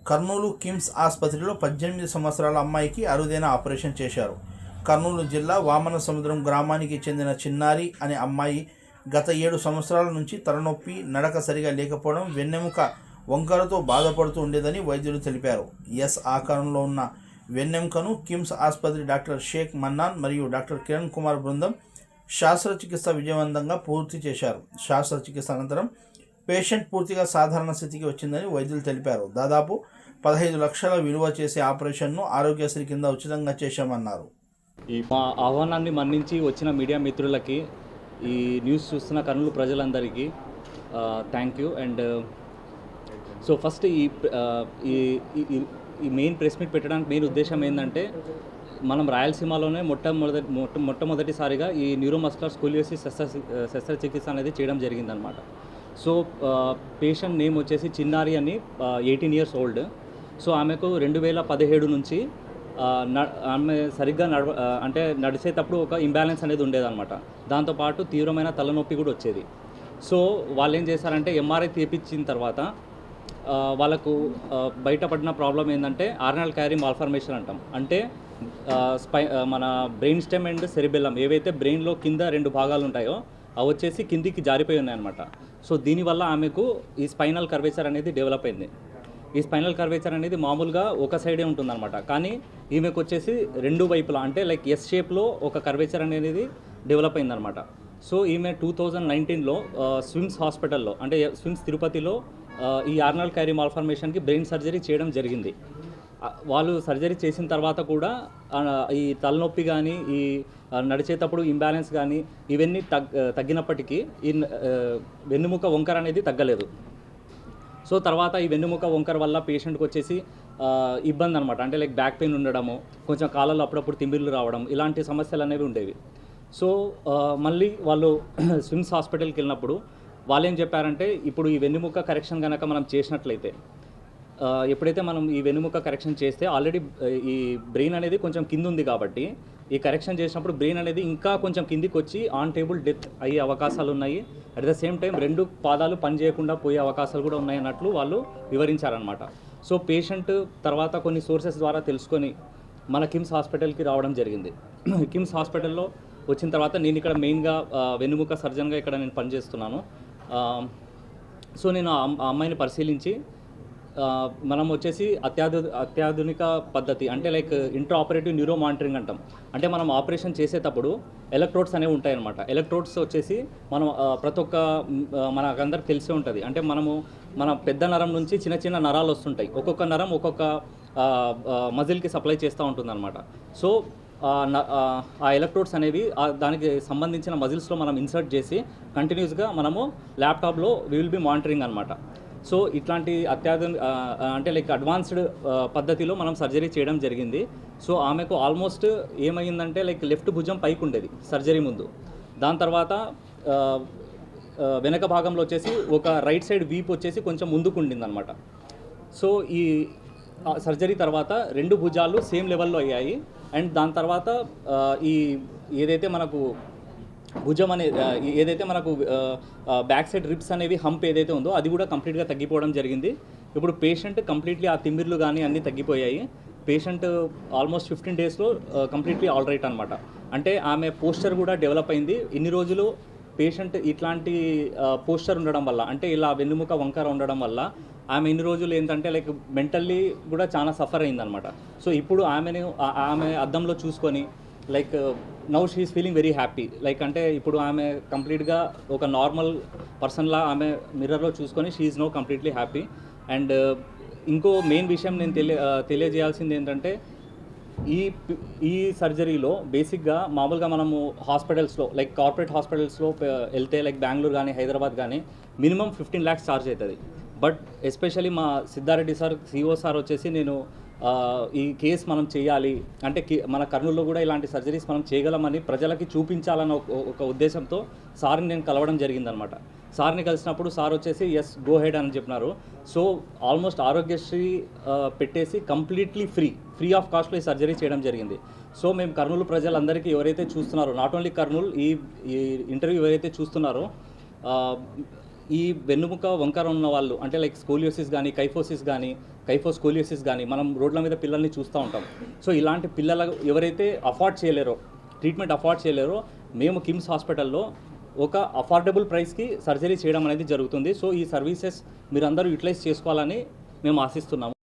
కర్నూలు కిమ్స్ ఆసుపత్రిలో 18 సంవత్సరాల అమ్మాయికి అరుదైన ఆపరేషన్ చేశారు. కర్నూలు జిల్లా వామన సముద్రం గ్రామానికి చెందిన చిన్నారి అనే అమ్మాయి గత 7 సంవత్సరాల నుంచి తలనొప్పి, నడక సరిగా లేకపోవడం, వెన్నెముక వంకరతో బాధపడుతూ ఉండేదని వైద్యులు తెలిపారు. ఎస్ ఆకారంలో ఉన్న వెన్నెముకను కిమ్స్ ఆసుపత్రి డాక్టర్ షేక్ మన్నాన్ మరియు డాక్టర్ కిరణ్ కుమార్ బృందం శస్త్రచికిత్స విజయవంతంగా పూర్తి చేశారు. శస్త్రచికిత్స అనంతరం పేషెంట్ పూర్తిగా సాధారణ స్థితికి వచ్చిందని వైద్యులు తెలిపారు. దాదాపు 15 లక్షల విలువ చేసే ఆపరేషన్ను ఆరోగ్యశ్రీ కింద ఉచితంగా చేశామన్నారు. ఈ మా ఆహ్వానాన్ని మన్నించి వచ్చిన మీడియా మిత్రులకి, ఈ న్యూస్ చూస్తున్న కర్నూలు ప్రజలందరికీ thank you. And so first ఈ మెయిన్ ప్రెస్ మీట్ పెట్టడానికి మెయిన్ ఉద్దేశం ఏంటంటే, మనం రాయలసీమలోనే మొట్టమొదటిసారిగా ఈ న్యూరోమస్కులర్ స్కోలియోసిస్ శస్త్రచికిత్స అనేది చేయడం జరిగిందనమాట. సో పేషెంట్ నేమ్ వచ్చేసి చిన్నారి అని, 18 years old. సో ఆమెకు 2017 నుంచి ఆమె సరిగ్గా అంటే నడిచేటప్పుడు ఒక ఇంబ్యాలెన్స్ అనేది ఉండేదన్నమాట. దాంతోపాటు తీవ్రమైన తలనొప్పి కూడా వచ్చేది. సో వాళ్ళు ఏం చేశారంటే, ఎంఆర్ఐ తీపించిన తర్వాత వాళ్ళకు బయటపడిన ప్రాబ్లం ఏంటంటే ఆర్నల్ క్యారీ మాల్ఫార్మేషన్ అంటాం. అంటే మన బ్రెయిన్ స్టెమ్ అండ్ సెరిబెల్లం ఏవైతే బ్రెయిన్లో కింద 2 భాగాలు ఉంటాయో అవి వచ్చేసి కిందికి జారిపోయి ఉన్నాయన్నమాట. సో దీనివల్ల ఆమెకు ఈ స్పైనల్ కర్వేచర్ అనేది డెవలప్ అయింది. ఈ స్పైనల్ కర్వేచర్ అనేది మామూలుగా ఒక సైడే ఉంటుందన్నమాట. కానీ ఈమెకు వచ్చేసి 2 వైపులా, అంటే లైక్ ఎస్ షేప్లో ఒక కర్వేచర్ అనేది డెవలప్ అయిందనమాట. సో ఈమె 2019లో స్విమ్స్ హాస్పిటల్లో, అంటే స్విమ్స్ తిరుపతిలో ఈ ఆర్నల్ క్యారీ మాల్ఫార్మేషన్కి బ్రెయిన్ సర్జరీ చేయడం జరిగింది. వాళ్ళు సర్జరీ చేసిన తర్వాత కూడా ఈ తలనొప్పి కానీ, ఈ నడిచేటప్పుడు ఇంబ్యాలెన్స్ కానీ ఇవన్నీ తగ్గినప్పటికీ ఈ వెన్నుముక వంకర అనేది తగ్గలేదు. సో తర్వాత ఈ వెన్నుముక వంకర వల్ల పేషెంట్కి వచ్చేసి ఇబ్బంది అనమాట. అంటే లైక్ బ్యాక్ పెయిన్ ఉండడము, కొంచెం కాళ్ళలో అప్పుడప్పుడు తిమ్మిర్లు రావడం, ఇలాంటి సమస్యలు అనేవి ఉండేవి. సో మళ్ళీ వాళ్ళు స్విమ్స్ హాస్పిటల్కి వెళ్ళినప్పుడు వాళ్ళు ఏం చెప్పారంటే, ఇప్పుడు ఈ వెన్నుముక కరెక్షన్ కనుక మనం చేసినట్లయితే, ఎప్పుడైతే మనం ఈ వెన్నుముక కరెక్షన్ చేస్తే ఆల్రెడీ ఈ బ్రెయిన్ అనేది కొంచెం కింద ఉంది కాబట్టి, ఈ కరెక్షన్ చేసినప్పుడు బ్రెయిన్ అనేది ఇంకా కొంచెం కిందికి వచ్చి ఆన్ టేబుల్ డెత్ అయ్యే అవకాశాలు ఉన్నాయి. అట్ ద సేమ్ టైం 2 పాదాలు పనిచేయకుండా పోయే అవకాశాలు కూడా ఉన్నాయి అన్నట్లు వాళ్ళు వివరించారనమాట. సో పేషెంట్ తర్వాత కొన్ని సోర్సెస్ ద్వారా తెలుసుకొని మన కిమ్స్ హాస్పిటల్కి రావడం జరిగింది. కిమ్స్ హాస్పిటల్లో వచ్చిన తర్వాత నేను ఇక్కడ మెయిన్గా వెన్నుముక సర్జన్గా ఇక్కడ నేను పనిచేస్తున్నాను. సో నేను ఆ అమ్మాయిని పరిశీలించి, మనం వచ్చేసి అత్యాధునిక పద్ధతి, అంటే like intra operative neuro monitoring అంటాం. అంటే మనం ఆపరేషన్ చేసేటప్పుడు ఎలక్ట్రోడ్స్ అనేవి ఉంటాయన్నమాట. ఎలక్ట్రోడ్స్ వచ్చేసి మనం ప్రతి ఒక్క మనకందరికి తెలిసే ఉంటుంది. అంటే మన పెద్ద నరం నుంచి చిన్న చిన్న నరాలు వస్తుంటాయి. ఒక్కొక్క నరం ఒక్కొక్క మజిల్కి సప్లై చేస్తూ ఉంటుంది అనమాట. సో ఆ ఎలక్ట్రోడ్స్ అనేవి దానికి సంబంధించిన మజిల్స్లో మనం ఇన్సర్ట్ చేసి కంటిన్యూస్గా మనము ల్యాప్టాప్లో వి విల్ బి మానిటరింగ్ అనమాట. సో ఇట్లాంటి అంటే లైక్ అడ్వాన్స్డ్ పద్ధతిలో మనం సర్జరీ చేయడం జరిగింది. సో ఆమెకు ఆల్మోస్ట్ ఏమైందంటే, లైక్ లెఫ్ట్ భుజం పైకి ఉండేది సర్జరీ ముందు. దాని తర్వాత వెనక భాగంలో వచ్చేసి ఒక రైట్ సైడ్ వీప్ వచ్చేసి కొంచెం ముందుకు ఉండిందనమాట. సో ఈ సర్జరీ తర్వాత 2 భుజాలు సేమ్ లెవెల్లో అయ్యాయి. అండ్ దాని తర్వాత ఈ ఏదైతే మనకు భుజం ఏదైతే మనకు బ్యాక్ సైడ్ రిబ్స్ అనేవి హంప్ ఏదైతే ఉందో అది కూడా కంప్లీట్గా తగ్గిపోవడం జరిగింది. ఇప్పుడు పేషెంట్ కంప్లీట్లీ ఆ తిమ్మిర్లు కానీ అన్నీ తగ్గిపోయాయి. పేషెంట్ ఆల్మోస్ట్ 15 daysలో కంప్లీట్లీ ఆల్ రైట్ అనమాట. అంటే ఆమె పోస్చర్ కూడా డెవలప్ అయింది. ఇన్ని రోజులు పేషెంట్ ఇట్లాంటి పోస్చర్ ఉండడం వల్ల, అంటే ఇలా వెన్నుముక వంకర ఉండడం వల్ల ఆమె ఇన్ని రోజులు ఏంటంటే లైక్ మెంటల్లీ కూడా చాలా సఫర్ అయిందనమాట. సో ఇప్పుడు ఆమె అద్దంలో చూసుకొని like now she is feeling very happy. Like అంటే ఇప్పుడు ఆమె కంప్లీట్గా ఒక నార్మల్ పర్సన్లా ఆమె మిర్రర్లో చూసుకొని she is no completely happy. And ఇంకో మెయిన్ విషయం నేను తెలియజేయాల్సింది ఏంటంటే, ఈ సర్జరీలో బేసిక్గా మామూలుగా మనము హాస్పిటల్స్లో లైక్ కార్పొరేట్ హాస్పిటల్స్లో వెళ్తే, లైక్ బెంగళూరు కానీ హైదరాబాద్ కానీ మినిమం 15 lakhs ఛార్జ్ అవుతుంది. బట్ ఎస్పెషల్లీ మా సిద్ధారెడ్డి సార్, సిఓ సార్ వచ్చేసి, నేను ఈ కేసు మనం చేయాలి అంటే మన కర్నూలులో కూడా ఇలాంటి సర్జరీస్ మనం చేయగలమని ప్రజలకి చూపించాలన్న ఒక ఉద్దేశంతో సార్ని నేను కలవడం జరిగిందనమాట. సార్ని కలిసినప్పుడు సార్ వచ్చేసి ఎస్ గో హెడ్ అని చెప్పినారు. సో ఆల్మోస్ట్ ఆరోగ్యశ్రీ పెట్టేసి కంప్లీట్లీ ఫ్రీ ఆఫ్ కాస్ట్లో ఈ సర్జరీ చేయడం జరిగింది. సో మేము కర్నూలు ప్రజలందరికీ ఎవరైతే చూస్తున్నారో, నాట్ ఓన్లీ కర్నూలు, ఈ ఇంటర్వ్యూ ఎవరైతే చూస్తున్నారో, ఈ వెన్నుముక వంకర ఉన్న వాళ్ళు, అంటే లైక్ స్కోలియోసిస్ కానీ, కైఫోసిస్ కానీ, కైఫోస్కోలియోసిస్ కానీ మనం రోడ్ల మీద పిల్లల్ని చూస్తూ ఉంటాం. సో ఇలాంటి పిల్లలు ఎవరైతే ట్రీట్మెంట్ అఫోర్డ్ చేయలేరో మేము కిమ్స్ హాస్పిటల్లో ఒక అఫోర్డబుల్ ప్రైస్కి సర్జరీ చేయడం అనేది జరుగుతుంది. సో ఈ సర్వీసెస్ మీరందరూ యూటిలైజ్ చేసుకోవాలని మేము ఆశిస్తున్నాము.